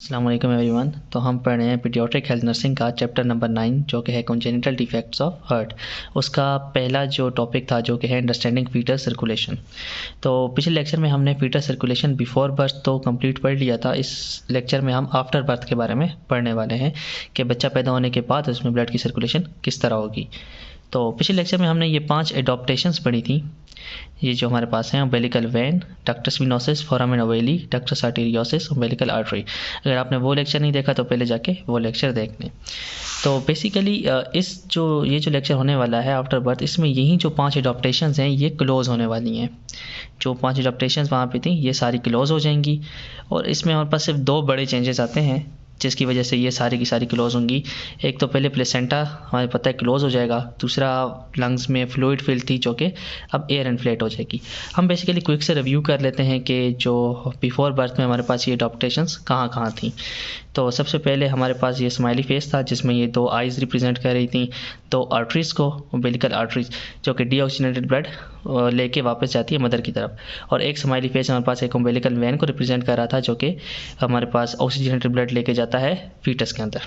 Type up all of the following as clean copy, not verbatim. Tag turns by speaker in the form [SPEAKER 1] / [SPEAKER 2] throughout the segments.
[SPEAKER 1] अस्सलाम वालेकुम एवरीवन। तो हम पढ़ रहे हैं पीडियाट्रिक हेल्थ नर्सिंग का चैप्टर नंबर 9 जो कि है कॉन्जेनिटल डिफेक्ट्स ऑफ हार्ट। उसका पहला जो टॉपिक था जो कि है अंडरस्टैंडिंग फीटस सर्कुलेशन। तो पिछले लेक्चर में हमने फीटस सर्कुलेशन बिफोर बर्थ तो कंप्लीट पढ़ लिया था। इस लेक्चर में हम आफ्टर बर्थ के बारे में पढ़ने वाले हैं कि बच्चा पैदा होने के बाद उसमें ब्लड की सर्कुलेशन किस तरह होगी। तो पिछले लेक्चर में हमने ये 5 एडॉप्टेशंस पढ़ी थी। ये जो हमारे पास हैं umbilical vein, ductus venosus, foramen ovale, ductus arteriosus, umbilical artery. अगर आपने वो लेक्चर नहीं देखा तो पहले जाके वो लेक्चर देख लें। तो बेसिकली ये जो लेक्चर होने वाला है आफ्टर बर्थ, इसमें यही जो 5 एडॉप्टेशंस हैं ये क्लोज होने वाली हैं। जो 5 एडॉप्टेशंस वहाँ पे थी ये सारी क्लोज हो जाएंगी और इसमें हमारे पास सिर्फ 2 बड़े चेंजेस आते हैं जिसकी वजह से ये सारी की सारी क्लोज होंगी। एक तो पहले प्लेसेंटा हमें पता है क्लोज हो जाएगा, दूसरा लंग्स में फ्लूइड फिल थी जो कि अब एयर इन्फ्लेट हो जाएगी। हम बेसिकली क्विक से रिव्यू कर लेते हैं कि जो बिफोर बर्थ में हमारे पास ये एडॉप्टेशंस कहाँ कहाँ थी। तो सबसे पहले हमारे पास ये स्माइली फेस था जिसमें ये 2 आइज़ रिप्रेजेंट कर रही थी, 2 आर्टरीज़ को, उम्बिलिकल आर्टरीज जो कि डीऑक्सीजनेटेड ब्लड लेके वापस जाती है मदर की तरफ, और एक स्माइली फेस हमारे पास एक उम्बिलिकल वेन को रिप्रेजेंट कर रहा था जो कि हमारे पास ऑक्सीजनेटेड ब्लड लेके जाता है फीटस के अंदर।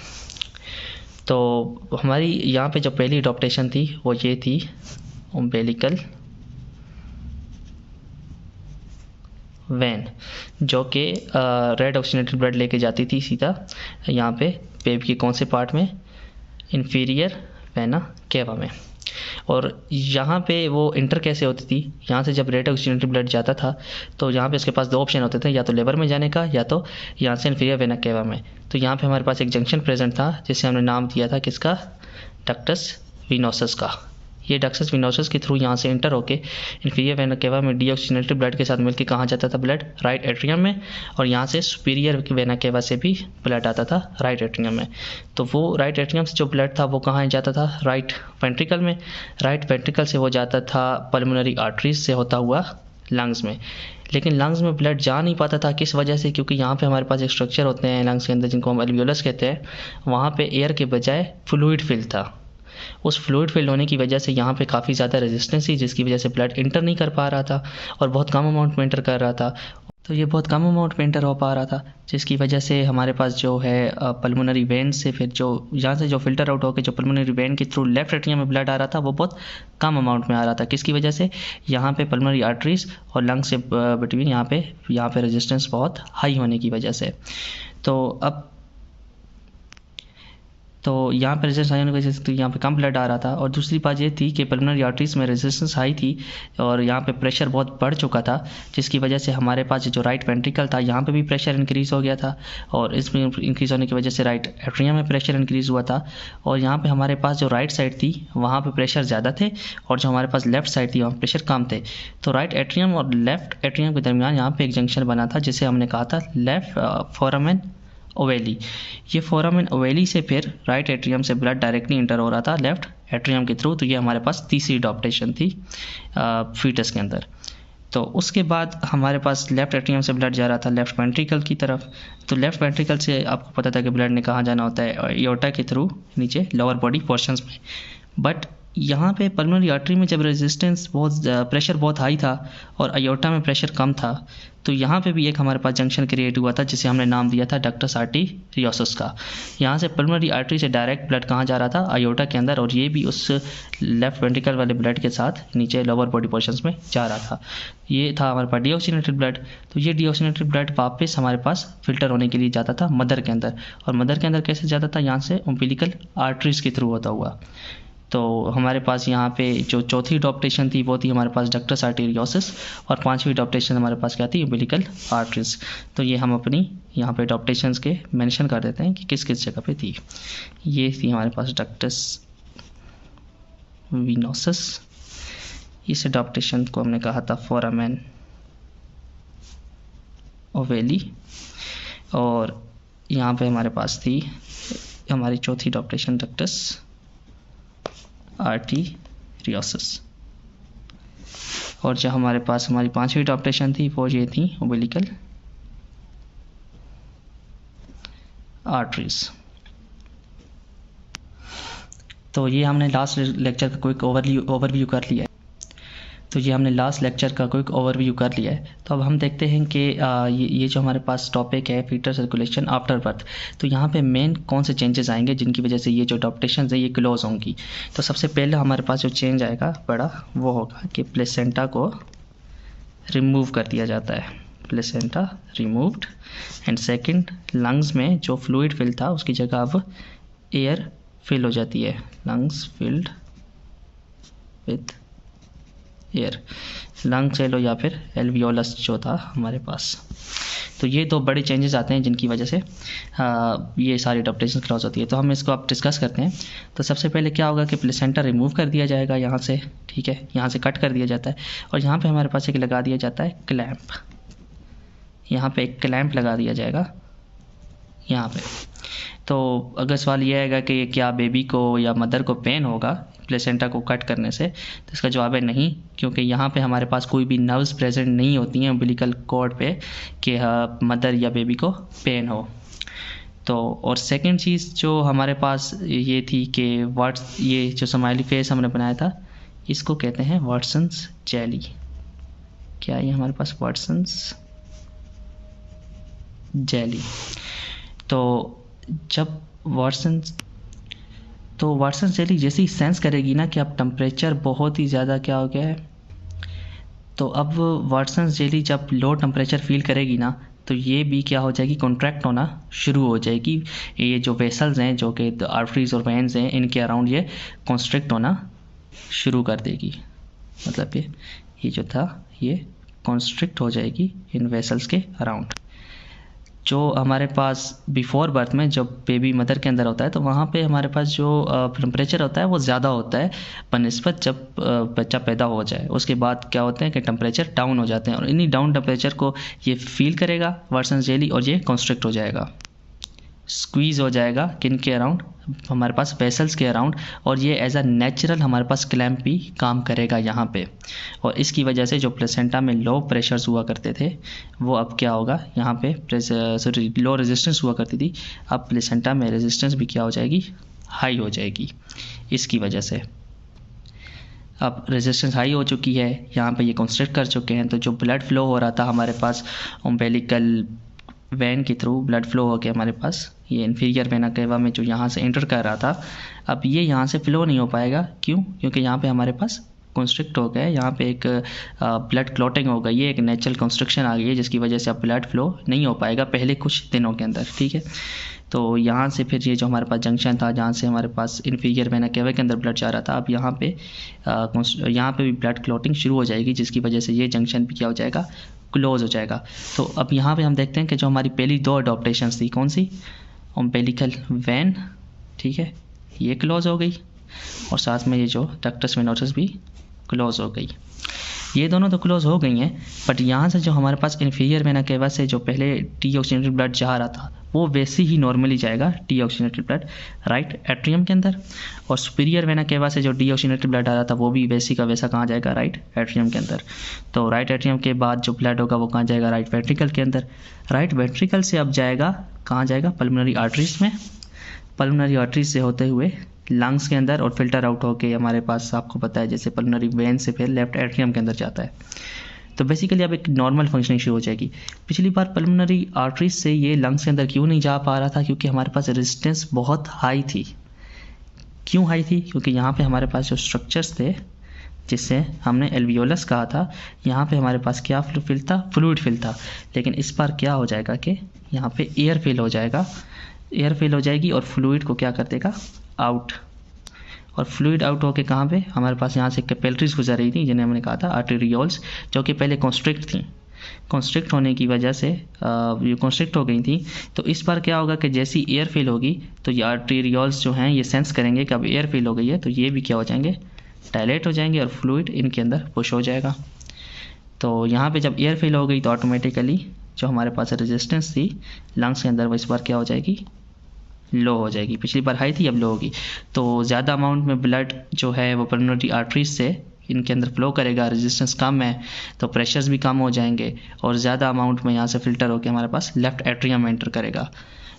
[SPEAKER 1] तो हमारी यहाँ पे जो पहली एडॉप्टेशन थी वो ये थी उम्बिलिकल वैन जो कि रेड ऑक्सीजनेटेड ब्लड लेके जाती थी सीधा यहाँ पे बेबी के कौन से पार्ट में, इन्फीरियर वेना केवा में। और यहाँ पे वो इंटर कैसे होती थी, यहाँ से जब रेड ऑक्सीजनेटेड ब्लड जाता था तो यहाँ पे उसके पास 2 ऑप्शन होते थे, या तो लिवर में जाने का या तो यहाँ से इन्फीरियर वेना केवा में। तो यहाँ पे हमारे पास एक जंक्शन प्रेजेंट था जिसे हमने नाम दिया था किसका, डक्टस वेनोसस का। ये डक्टस वेनोसस के थ्रू यहाँ से इंटर होके इन्फीरियर वेना केवा में डीऑक्सीजनेटेड ब्लड के साथ मिलकर कहाँ जाता था, ब्लड राइट एट्रियम में, और यहाँ से सुपीरियर वेना केवा से भी ब्लड आता था राइट एट्रियम में। तो वो राइट एट्रियम से जो ब्लड था वो कहाँ जाता था, राइट वेंट्रिकल में, राइट वेंट्रिकल से वो जाता था पल्मोनरी आर्टरीज से होता हुआ लंग्स में। लेकिन लंग्स में ब्लड जा नहीं पाता था, किस वजह से, क्योंकि यहाँ पे हमारे पास एक स्ट्रक्चर होते हैं लंग्स के अंदर जिनको हम एल्वियोलस कहते हैं, वहाँ पे एयर के बजाय फ्लूइड फिल था। उस फ्लूइड फिल होने की वजह से यहाँ पे काफ़ी ज़्यादा रेजिस्टेंस थी जिसकी वजह से ब्लड इंटर नहीं कर पा रहा था और बहुत कम अमाउंट में इंटर कर रहा था। तो ये बहुत कम अमाउंट में इंटर हो पा रहा था जिसकी वजह से हमारे पास जो है पल्मोनरी वेन से फिर जो यहाँ से जो फिल्टर आउट होकर जो पल्मोनरी वेन के थ्रू लेफ्ट एट्रियम में ब्लड आ रहा था वो बहुत कम अमाउंट में आ रहा था। किसकी वजह से, यहाँ पे पल्मोनरी आर्टरीज और लंग से बिटवीन यहाँ पे रेजिस्टेंस बहुत हाई होने की वजह से। तो यहाँ पर रेजिस्टेंस हाई होने की वजह से यहाँ पे कम ब्लड आ रहा था। और दूसरी बात ये थी कि पल्मोनरी आर्टरीज में रेजिस्टेंस हाई थी और यहाँ पे प्रेशर बहुत बढ़ चुका था जिसकी वजह से हमारे पास जो राइट वेंट्रिकल था यहाँ पे भी प्रेशर इंक्रीज़ हो गया था, और इसमें इंक्रीज़ होने की वजह से राइट एट्रियम में प्रेशर इंक्रीज़ हुआ था। और यहाँ पे हमारे पास जो राइट साइड थी वहाँ पे प्रेशर ज़्यादा थे और जो हमारे पास लेफ्ट साइड थी वहाँ प्रेशर कम थे। तो राइट एट्रियम और लेफ्ट एट्रियम के दरमियान यहाँ पे एक जंक्शन बना था जिसे हमने कहा था लेफ्ट फोरामेन ओवेली। ये फोरामेन ओवेली से फिर राइट एट्रियम से ब्लड डायरेक्टली इंटर हो रहा था लेफ्ट एट्रियम के थ्रू। तो ये हमारे पास तीसरी एडॉप्टेशन थी फीटस के अंदर। तो उसके बाद हमारे पास लेफ्ट एट्रियम से ब्लड जा रहा था लेफ्ट वेंट्रिकल की तरफ। तो लेफ्ट वेंट्रिकल से आपको पता था कि ब्लड ने कहाँ जाना होता है, एओर्टा के थ्रू नीचे लोअर बॉडी पोर्शंस में। बट यहाँ पे पल्मोनरी आर्टरी में जब रेजिस्टेंस प्रेशर बहुत हाई था और एओर्टा में प्रेशर कम था, तो यहाँ पे भी एक हमारे पास जंक्शन क्रिएट हुआ था जिसे हमने नाम दिया था डक्टस आर्टेरियोसिस का। यहाँ से पल्मोनरी आर्टरी से डायरेक्ट ब्लड कहाँ जा रहा था, एओर्टा के अंदर, और ये भी उस लेफ्ट वेंट्रिकल वाले ब्लड के साथ नीचे लोअर बॉडी पोर्शंस में जा रहा था। ये था हमारे पास डीऑक्सीजनेटेड ब्लड। तो ये डीऑक्सीजनेटेड ब्लड वापस हमारे पास फिल्टर होने के लिए जाता था मदर के अंदर, और मदर के अंदर कैसे जाता था, यहाँ से उम्बिलिकल आर्टरीज के थ्रू होता हुआ। तो हमारे पास यहाँ पे जो चौथी एडॉप्टेशन थी वो थी हमारे पास डक्टस आर्टेरियोसिस, और 5वीं एडॉप्टेशन हमारे पास क्या थी, उम्बिलिकल आर्टरीज। तो ये हम अपनी यहाँ पे एडॉप्टेशंस के मेंशन कर देते हैं कि किस किस जगह पे थी। ये थी हमारे पास डक्टस वेनोसिस, इस एडॉप्टेशन को हमने कहा था फोरामेन ओवेली, और यहाँ पे हमारे पास थी हमारी चौथी एडॉप्टेशन डक्टस आर्टेरियोसिस। और जो हमारे पास हमारी 5वीं एडॉप्टेशन थी वो ये थी उम्बिलिकल आर्टरीज। तो ये हमने लास्ट लेक्चर का कोई ओवरव्यू कर लिया है। तो ये हमने लास्ट लेक्चर का क्विक ओवरव्यू कर लिया है। तो अब हम देखते हैं कि ये जो हमारे पास टॉपिक है फीटर सर्कुलेशन आफ्टर बर्थ, तो यहाँ पे मेन कौन से चेंजेस आएंगे जिनकी वजह से ये जो अडॉप्टेशन है ये क्लोज होंगी। तो सबसे पहले हमारे पास जो चेंज आएगा बड़ा वो होगा कि प्लेसेंटा को रिमूव कर दिया जाता है, placenta removed. And second, lungs में जो फ्लूइड फिल था उसकी जगह अब एयर फिल हो जाती है, lungs filled with air, lung cell या फिर एल्वियोलस जो था हमारे पास। तो ये दो बड़े चेंजेस आते हैं जिनकी वजह से ये सारी अडॉप्टेशन क्लॉज होती है। तो हम इसको अब डिस्कस करते हैं। तो सबसे पहले क्या होगा कि प्लेसेंटा रिमूव कर दिया जाएगा यहाँ से, ठीक है, यहाँ से कट कर दिया जाता है और यहाँ पे हमारे पास एक लगा दिया जाता है क्लैंप, यहाँ पे एक क्लैंप लगा दिया जाएगा यहाँ पे। तो अगर सवाल ये आएगा कि क्या बेबी को या मदर को पेन होगा प्लेसेंटा को कट करने से, तो इसका जवाब है नहीं, क्योंकि यहाँ पे हमारे पास कोई भी नर्व्स प्रेजेंट नहीं होती हैं अम्बिलिकल कॉर्ड पे कि मदर या बेबी को पेन हो। तो और सेकंड चीज़ जो हमारे पास ये थी कि ये जो स्माइली फेस हमने बनाया था इसको कहते हैं वाटसन्स जेली। क्या ये हमारे पास वाटसन्स जेली। तो जब वाटसन जेली जैसे ही सेंस करेगी ना कि अब टेम्परेचर बहुत ही ज़्यादा क्या हो गया है, तो अब वाटसन जेली जब लो टेम्परेचर फील करेगी ना तो ये भी क्या हो जाएगी, कॉन्ट्रैक्ट होना शुरू हो जाएगी। ये जो वेसल्स हैं जो कि आर्टरीज और वेन्स हैं इनके अराउंड ये कॉन्स्ट्रिक्ट होना शुरू कर देगी, मतलब ये जो था ये कॉन्स्ट्रिक्ट हो जाएगी इन वेसल्स के अराउंड। जो हमारे पास बिफोर बर्थ में जब बेबी मदर के अंदर होता है तो वहाँ पे हमारे पास जो टेम्परेचर होता है वो ज़्यादा होता है बनस्बत जब बच्चा पैदा हो जाए। उसके बाद क्या होते हैं कि टेम्परेचर डाउन हो जाते हैं और इन्हीं डाउन टेम्परेचर को ये फील करेगा वाटसन जेली और ये कॉन्स्ट्रिक्ट हो जाएगा, स्क्वीज़ हो जाएगा किन के अराउंड, हमारे पास वेसल्स के अराउंड, और ये एज अ नेचुरल हमारे पास क्लैंप भी काम करेगा यहाँ पे। और इसकी वजह से जो प्लेसेंटा में लो प्रेशर्स हुआ करते थे वो अब क्या होगा, यहाँ पे लो रेजिस्टेंस हुआ करती थी, अब प्लेसेंटा में रेजिस्टेंस भी क्या हो जाएगी, हाई हो जाएगी। इसकी वजह से अब रेजिस्टेंस हाई हो चुकी है, यहाँ पे ये कॉन्स्ट्रिक्ट कर चुके हैं। तो जो ब्लड फ्लो हो रहा था हमारे पास उम्बिलिकल वेन के थ्रू ब्लड फ्लो हो गया हमारे पास ये इन्फीरियर वेना केवा में जो यहाँ से एंटर कर रहा था, अब ये यहाँ से फ्लो नहीं हो पाएगा। क्यों? क्योंकि यहाँ पे हमारे पास कॉन्स्ट्रिक्ट हो गया है, यहाँ पे एक ब्लड क्लॉटिंग हो गई है, एक नेचुरल कंस्ट्रक्शन आ गई है जिसकी वजह से अब ब्लड फ्लो नहीं हो पाएगा पहले कुछ दिनों के अंदर, ठीक है। तो यहाँ से फिर ये जो हमारे पास जंक्शन था जहाँ से हमारे पास इन्फीरियर वेना केवा के अंदर ब्लड जा रहा था, अब यहाँ पे भी ब्लड क्लॉटिंग शुरू हो जाएगी जिसकी वजह से ये जंक्शन भी क्या हो जाएगा, क्लोज हो जाएगा। तो अब यहाँ पे हम देखते हैं कि जो हमारी पहली दो अडॉप्टेशंस थी कौन सी, उम्बिलिकल वेन, ठीक है, ये क्लोज हो गई और साथ में ये जो डक्टस वेनोसस भी क्लोज हो गई। ये दोनों तो क्लोज हो गई हैं, बट यहाँ से जो हमारे पास इन्फीरियर वेना केवा से जो पहले डीऑक्सीजनेटेड ब्लड जा रहा था वो वैसे ही नॉर्मली जाएगा डीऑक्सीजनेटेड ब्लड राइट एट्रियम के अंदर, और सुपीरियर वेना केवा से जो डीऑक्सीजनेटेड ब्लड आ रहा था वो भी वैसी का वैसा कहाँ जाएगा, राइट एट्रियम के अंदर। तो राइट एट्रियम के बाद जो ब्लड होगा वो कहाँ जाएगा, राइट वेंट्रिकल के अंदर। राइट वेंट्रिकल से अब जाएगा कहाँ जाएगा, पल्मोनरी आर्टरीज में, पल्मोनरी आर्टरीज से होते हुए लंग्स के अंदर और फिल्टर आउट होके हमारे पास आपको पता है जैसे पल्मोनरी वेन से फिर लेफ्ट एट्रियम के अंदर जाता है। तो बेसिकली अब एक नॉर्मल फंक्शनिंग शुरू हो जाएगी। पिछली बार पल्मोनरी आर्टरीज से ये लंग्स के अंदर क्यों नहीं जा पा रहा था, क्योंकि हमारे पास रेजिस्टेंस बहुत हाई थी। क्यों हाई थी? क्योंकि यहाँ पे हमारे पास जो स्ट्रक्चर्स थे जिससे हमने एल्वियोलस कहा था, यहाँ पे हमारे पास क्या फिल था, फ्लूइड फिल था। लेकिन इस बार क्या हो जाएगा कि यहाँ पे एयर फिल हो जाएगा, एयर फिल हो जाएगी और फ्लूइड को क्या कर देगा, आउट। और फ्लूइड आउट होके कहाँ पे हमारे पास यहाँ से कैपिलरीज गुजर रही थी जिन्हें हमने कहा था आर्टेरियोल्स, जो कि पहले कॉन्स्ट्रिक्ट थी। कॉन्स्ट्रिक्ट होने की वजह से ये कॉन्स्ट्रिक्ट हो गई थी। तो इस बार क्या होगा कि जैसी एयर फिल होगी तो ये आर्टेरियोल्स जो हैं ये सेंस करेंगे कि अब एयर फिल हो गई है, तो ये भी क्या हो जाएंगे, डायलेट हो जाएंगे और फ्लूइड इनके अंदर पुश हो जाएगा। तो यहाँ पे जब एयर फिल हो गई तो ऑटोमेटिकली जो हमारे पास रेजिस्टेंस थी लंग्स के अंदर वो इस बार क्या हो जाएगी, लो हो जाएगी। पिछली बार हाई थी अब लो होगी। तो ज़्यादा अमाउंट में ब्लड जो है वो पल्मोनरी आर्टरीज से इनके अंदर फ्लो करेगा, रेजिस्टेंस कम है तो प्रेशर्स भी कम हो जाएंगे और ज़्यादा अमाउंट में यहाँ से फिल्टर होकर हमारे पास लेफ्ट एट्रियम में एंटर करेगा।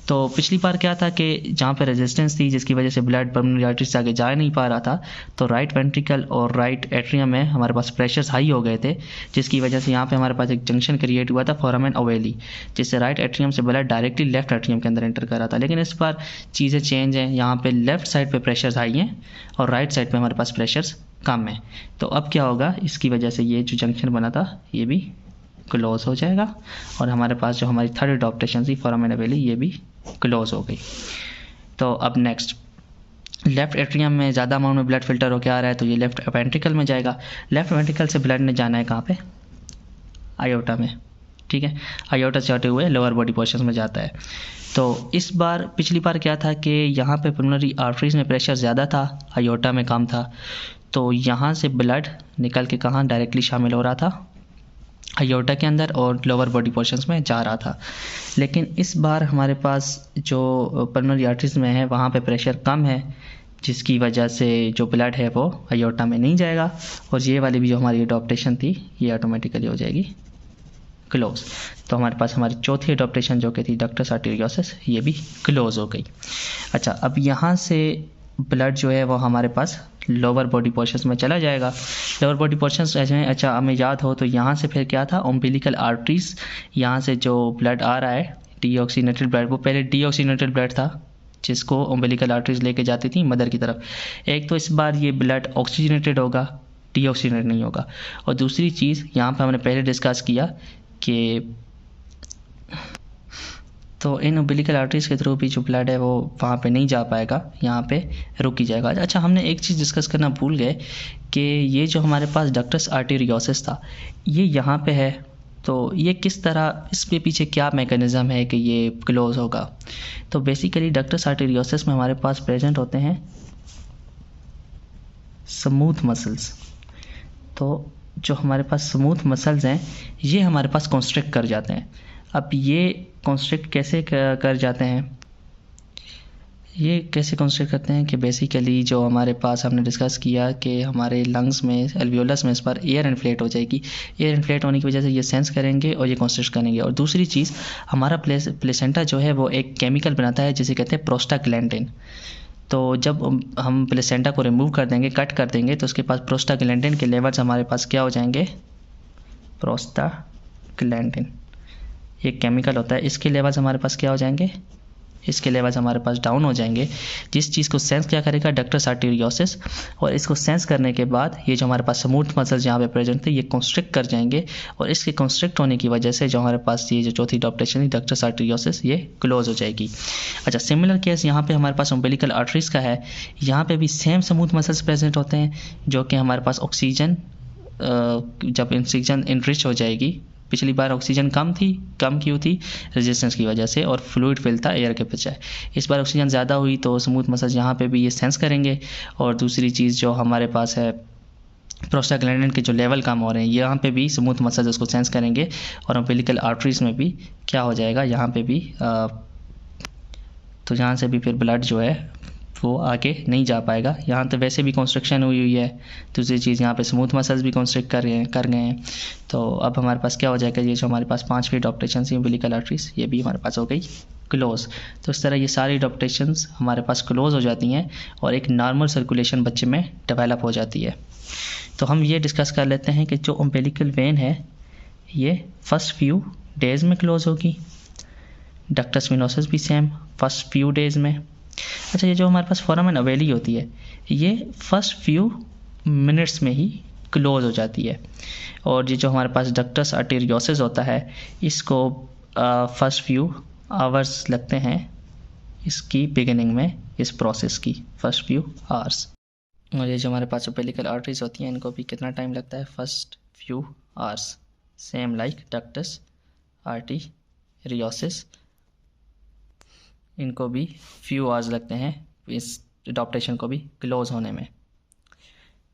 [SPEAKER 1] तो पिछली बार क्या था कि जहाँ पे रेजिस्टेंस थी जिसकी वजह से ब्लड परमानेंट आर्टरी से आगे जा नहीं पा रहा था, तो राइट वेंट्रिकल और राइट एट्रियम में हमारे पास प्रेशर्स हाई हो गए थे, जिसकी वजह से यहाँ पे हमारे पास एक जंक्शन क्रिएट हुआ था फोरामेन ओवेली, जिससे राइट एट्रियम से ब्लड डायरेक्टली लेफ्ट एट्रियम के अंदर एंटर कर रहा था। लेकिन इस बार चीज़ें चेंज हैं, यहाँ पे लेफ्ट साइड पे प्रेशर्स हाई हैं और राइट साइड पे हमारे पास प्रेशर्स कम है। तो अब क्या होगा, इसकी वजह से ये जो जंक्शन बना था ये भी क्लोज हो जाएगा और हमारे पास जो हमारी थर्ड एडॉप्टेशन थी फोरामेन ओवेली ये भी क्लोज हो गई। तो अब नेक्स्ट, लेफ्ट एट्रियम में ज़्यादा अमाउंट में ब्लड फिल्टर होकर आ रहा है, तो ये लेफ्ट वेंट्रिकल में जाएगा। लेफ्ट वेंट्रिकल से ब्लड ने जाना है कहाँ पे, आयोटा में, ठीक है, आयोटा से होते हुए लोअर बॉडी पोर्शन में जाता है। तो इस बार पिछली बार क्या था कि यहाँ पे पल्मोनरी आर्टरीज में प्रेशर ज़्यादा था, आयोटा में कम था, तो यहाँ से ब्लड निकल के कहाँ डायरेक्टली शामिल हो रहा था, आयोटा के अंदर और लोअर बॉडी पोर्शंस में जा रहा था। लेकिन इस बार हमारे पास जो पल्मोनरी आर्टरीज में है वहाँ पे प्रेशर कम है, जिसकी वजह से जो ब्लड है वो आयोटा में नहीं जाएगा और ये वाली भी जो हमारी एडॉप्टेशन थी ये ऑटोमेटिकली हो जाएगी क्लोज। तो हमारे पास हमारी चौथी एडॉप्टेशन जो कि थी डक्टस आर्टेरियोसिस ये भी क्लोज हो गई। अच्छा, अब यहाँ से ब्लड जो है वो हमारे पास लोअर बॉडी पोर्शंस में चला जाएगा। लोअर बॉडी पोर्शंस में, अच्छा हमें याद हो तो यहाँ से फिर क्या था, ओम्बिलिकल आर्टरीज, यहाँ से जो ब्लड आ रहा है डीऑक्सीनेटेड ब्लड, वो पहले डीऑक्सीनेटेड ब्लड था जिसको ओम्बिलिकल आर्टरीज लेके जाती थी मदर की तरफ। एक तो इस बार ये ब्लड ऑक्सीजनेटेड होगा, डीऑक्सीनेटेड नहीं होगा। और दूसरी चीज़ यहाँ पर हमने पहले डिस्कस किया कि तो इन ओम्बिलिकल आर्टरीज के थ्रू भी जो ब्लड है वो वहाँ पे नहीं जा पाएगा, यहाँ पे रुक ही जाएगा। अच्छा, हमने एक चीज़ डिस्कस करना भूल गए कि ये जो हमारे पास डक्टस आर्टेरियोसिस था ये यहाँ पे है, तो ये किस तरह, इसके पीछे क्या मैकेनिज़्म है कि ये क्लोज होगा। तो बेसिकली डक्टस आर्टेरियोसिस में हमारे पास प्रेजेंट होते हैं स्मूथ मसल्स। तो जो हमारे पास स्मूथ मसल्स हैं ये हमारे पास कॉन्स्ट्रिक्ट कर जाते हैं। अब ये कॉन्स्ट्रिक्ट कैसे कर जाते हैं, ये कैसे कॉन्स्ट्रिक्ट करते हैं कि बेसिकली जो हमारे पास हमने डिस्कस किया कि हमारे लंग्स में, एल्वियोलस में इस पर एयर इन्फ्लेट हो जाएगी। एयर इन्फ्लेट होने की वजह से ये सेंस करेंगे और ये कॉन्स्ट्रिक्ट करेंगे। और दूसरी चीज़, हमारा प्लेसेंटा जो है वो एक केमिकल बनाता है जिसे कहते हैं प्रोस्टाग्लैंडिन। तो जब हम प्लेसेंटा को रिमूव कर देंगे, कट कर देंगे, तो उसके पास प्रोस्टाग्लैंडिन के लेवल्स हमारे पास क्या हो जाएंगे, प्रोस्टाग्लैंडिन ये केमिकल होता है, इसके लेवल्स हमारे पास क्या हो जाएंगे, इसके लेवल्स हमारे पास डाउन हो जाएंगे। जिस चीज़ को सेंस क्या करेगा, डक्टस आर्टेरियोसिस, और इसको सेंस करने के बाद ये जो हमारे पास स्मूथ मसल्स यहाँ पे प्रेजेंट थे ये कॉन्स्ट्रिक्ट कर जाएंगे और इसके कॉन्स्ट्रिक्ट होने की वजह से जो हमारे पास ये जो चौथी एडॉप्टेशन थी डक्टस आर्टेरियोसिस ये क्लोज हो जाएगी। अच्छा, सिमिलर केस यहाँ पे हमारे पास ओम्बिलिकल आर्टरीज का है। यहाँ पे भी सेम स्मूथ मसल्स प्रेजेंट होते हैं जो कि हमारे पास ऑक्सीजन, जब ऑक्सीजन इनरिच हो जाएगी, पिछली बार ऑक्सीजन कम क्यों थी, रेजिस्टेंस की वजह से, और फ्लूइड फिल था एयर के बजाय। इस बार ऑक्सीजन ज़्यादा हुई तो स्मूथ मसल्स यहाँ पे भी ये सेंस करेंगे। और दूसरी चीज़ जो हमारे पास है, प्रोस्टाग्लैंडिन के जो लेवल कम हो रहे हैं यहाँ पे भी स्मूथ मसल्स उसको सेंस करेंगे और ओम्बिलिकल आर्टरीज में भी क्या हो जाएगा, यहाँ पे भी तो यहाँ से भी फिर ब्लड जो है वो आगे नहीं जा पाएगा। यहाँ तो वैसे भी कॉन्स्ट्रक्शन हुई है। दूसरी चीज़, यहाँ पे स्मूथ मसल्स भी कॉन्स्ट्रिक्ट कर गए हैं। तो अब हमारे पास क्या हो जाएगा, ये जो हमारे पास 5 एडॉप्टेशन थी ओम्बिलिकल आर्टरीज ये भी हमारे पास हो गई क्लोज। तो इस तरह ये सारी एडॉप्टेशंस हमारे पास क्लोज हो जाती हैं और एक नॉर्मल सर्कुलेशन बच्चे में डेवलप हो जाती है। तो हम ये डिस्कस कर लेते हैं कि जो ओम्बिलिकल वेन है ये फर्स्ट फ्यू डेज़ में क्लोज होगी, डक्टस वेनोसस भी सेम फर्स्ट फ्यू डेज़ में। अच्छा, ये जो हमारे पास फोरामेन ओवेली होती है ये फर्स्ट फ्यू मिनट्स में ही क्लोज हो जाती है। और ये जो हमारे पास डक्टस आर्टेरियोसिस होता है इसको फर्स्ट फ्यू आवर्स लगते हैं इसकी बिगिनिंग में, इस प्रोसेस की फर्स्ट फ्यू आवर्स। और ये जो हमारे पास ओम्बिलिकल आर्टरीज होती हैं इनको भी कितना टाइम लगता है, first few hours, same like ductus arteriosus, इनको भी फ्यू आवर्स लगते हैं इस एडॉप्टेशन को भी क्लोज होने में।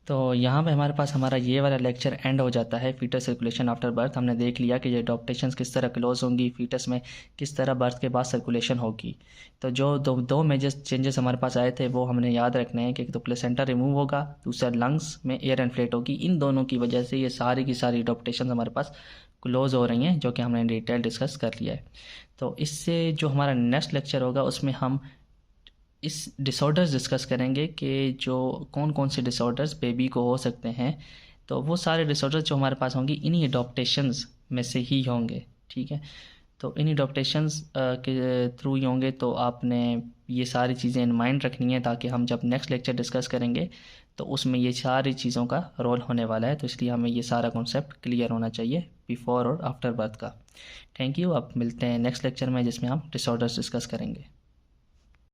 [SPEAKER 1] तो यहाँ पे हमारे पास हमारा ये वाला लेक्चर एंड हो जाता है। फीटस सर्कुलेशन आफ्टर बर्थ हमने देख लिया कि ये एडॉप्टेशंस किस तरह क्लोज होंगी, फीटस में किस तरह बर्थ के बाद सर्कुलेशन होगी। तो जो दो मेजर चेंजेस हमारे पास आए थे वो हमने याद रखने हैं कि एक तो प्लेसेंटा रिमूव होगा, दूसरा लंग्स में एयर इन्फ्लेट होगी। इन दोनों की वजह से ये सारी की सारी एडॉप्टेशन हमारे पास क्लोज हो रही हैं, जो कि हमने डिटेल डिस्कस कर लिया है। तो इससे जो हमारा नेक्स्ट लेक्चर होगा उसमें हम इस डिसऑर्डर्स डिस्कस करेंगे कि जो कौन कौन से डिसऑर्डर्स बेबी को हो सकते हैं। तो वो सारे डिसऑर्डर्स जो हमारे पास होंगी इन्हीं एडॉप्टेशंस में से ही होंगे, ठीक है। तो इन एडॉप्टेशंस के थ्रू ही होंगे। तो आपने ये सारी चीज़ें इन माइंड रखनी है ताकि हम जब नेक्स्ट लेक्चर डिस्कस करेंगे तो उसमें ये सारी चीज़ों का रोल होने वाला है। तो इसलिए हमें ये सारा कॉन्सेप्ट क्लियर होना चाहिए बिफोर और आफ्टर बर्थ का। Thank you. अब मिलते हैं नेक्स्ट लेक्चर में जिसमें हम डिसऑर्डर्स डिस्कस करेंगे।